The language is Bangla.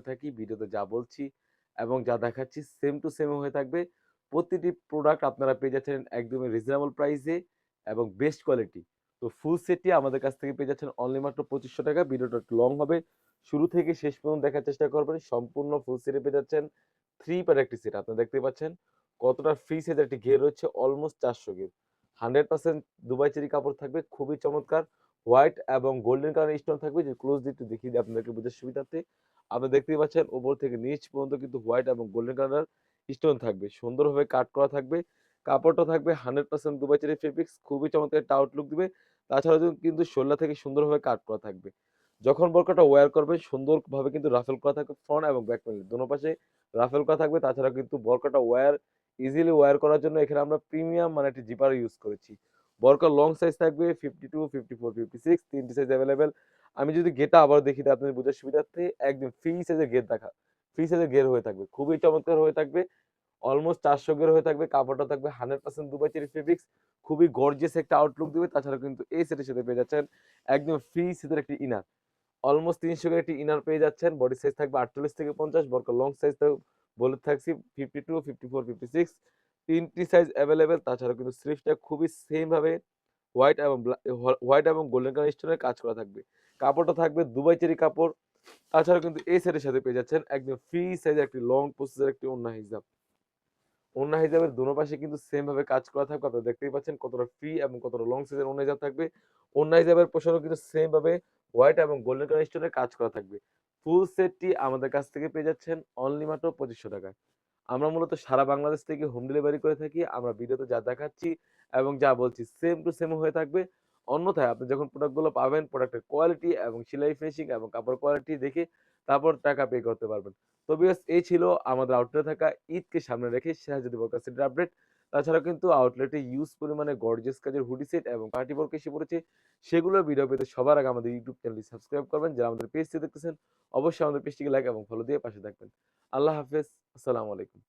থাকি, ভিডিওতে যা বলছি এবং যা দেখাচ্ছি সেম টু সেম হয়ে থাকবে। প্রতিটি প্রোডাক্ট আপনারা পেয়ে যাচ্ছেন একদমই রিজনেবল প্রাইসে এবং বেস্ট কোয়ালিটি। তো ফুল সেটটি আমাদের কাছ থেকে পেয়ে যাচ্ছেন অনলি মাত্র ৳২৫০০। ভিডিওটা একটু লং হবে। শুরু থেকে শেষ পর্যন্ত দেখার চেষ্টা করবেন। সম্পূর্ণ ফুল সেটে পেয়ে যাচ্ছেন 3 পার্ট একটি সেট। আপনারা দেখতেই পাচ্ছেন কতটা ফ্রি সাইজের একটি ঘের রয়েছে, অলমোস্ট ৪০০ ঘের। 100% দুবাই চেরি কাপড় থাকবে, খুবই চমৎকার। হোয়াইট এবং গোল্ডেন কালারের স্টোন থাকবে, যে ক্লোজলি একটু দেখিয়ে দিই আপনাদেরকে বোঝার সুবিধার্থে। আপনারা দেখতেই পাচ্ছেন উপর থেকে নিচ পর্যন্ত কিন্তু হোয়াইট এবং গোল্ডেন কালার স্টোন থাকবে। সুন্দরভাবে কাট করা থাকবে। কাপড়টা থাকবে 100% দুবাই চেরি ফেব্রিক্স, খুবই চমৎকার একটা আউটলুক দিবে। তাছাড়াও কিন্তু শোল্ডার থেকে সুন্দরভাবে কাট করা থাকবে। যখন বোরকাটা ওয়্যার করবেন সুন্দরভাবে কিন্তু রাফেল করা থাকবে ফ্রন্ট এবং ব্যাক প্যানেল দোনো পাশে রাফেল করা থাকবে। তাছাড়া কিন্তু বোরকাটা ইজিলি ওয়্যার করার জন্য এখানে আমরা প্রিমিয়াম মানে একটি জিপার ইউজ করেছি। বোরকার লং সাইজ থাকবে 52, 54, 56 তিনটি সাইজ अवेलेबल। আমি যদি ঘেরটা আবার দেখি দিই আপনাদের বোঝার সুবিধার্থে, একদম ফ্রি সাইজের ঘের ফ্রি সাইজের ঘের হয়ে থাকবে। খুবই চমৎকার হয়ে থাকবে। অলমোস্ট ৪০০ ঘের হয়ে থাকবে। কাপড়টা থাকবে 100% দুবাই চেরি ফেব্রিক্স। খুবই গর্জিয়াস একটা আউটলুক দিবে। তাছাড়া কিন্তু এই সেটের সাথে পেয়ে যাচ্ছেন একদম ফ্রি সাইজের একটি ইনার। অলমোস্ট ৩০০ এর একটি ইনার পেয়ে যাচ্ছেন। বডি সাইজ থাকবে ৪৮ থেকে ৫০। বরকার লং সাইজ বলে থাকছি 52, 54, 56 তিনটি সাইজ अवेलेबल। তাছাড়া কিন্তু স্লিভসটা খুবই সেম ভাবে হোয়াইট এবং গোল্ডেন কালার স্টোনের কাজ করা থাকবে। কাপড়টা থাকবে দুবাই চেরি কাপড়। তাছাড়া কিন্তু এই সেটের সাথে পেয়ে যাচ্ছেন একদম ফ্রি সাইজের একটি লং প্রসেসের একটি ওড়না হিজাব। ওড়না হিজাবের দোনো পাশে কিন্তু সেম ভাবে কাজ করা থাকবে। আপনারা দেখতেই পাচ্ছেন কতটা ফ্রি এবং কতটা লং সাইজের ওড়না হিজাব থাকবে। ওড়না হিজাবের পোশাকও কিন্তু সেম ভাবে হোয়াইট এবং গোল্ডেন কালার স্টোনের কাজ করা থাকবে। ফুল সেটটি আমাদের কাছ থেকে পেয়ে যাচ্ছেন অনলি মাত্র ৳২৫০০। আমরা মূলত সারা বাংলাদেশ থেকে হোম ডেলিভারি করে থাকি। আমরা ভিডিওতে যা দেখাচ্ছি এবং যা বলছি সেম টু সেম হয়ে থাকবে। অন্যথায় আপনি যখন প্রোডাক্টগুলো পাবেন, প্রোডাক্টের কোয়ালিটি এবং সেলাই ফিনিশিং এবং কাপড় কোয়ালিটি দেখে তারপর টাকা পে করতে পারবেন। তো ভিউয়ার্স, এই ছিল আমাদের আউটলেটে থাকা ঈদকে সামনে রেখে সিরাজুদ্দি বোরকা সেটের আপডেট। তাছাড়া কিন্তু আউটলেটে হিউজ পরিমাণে গর্জিয়াস কাজের হুডি সেট এবং পার্টি বোরকা এসে পড়েছে। সেগুলোর ভিডিও পেতে সবার আগে আমাদের ইউটিউব চ্যানেলটি সাবস্ক্রাইব করবেন। যারা আমাদের পেজটি দেখতেছেন অবশ্যই আমাদের পেজটিকে লাইক এবং ফলো দিয়ে পাশে থাকবেন। আল্লাহ হাফেজ। আসসালামু আলাইকুম।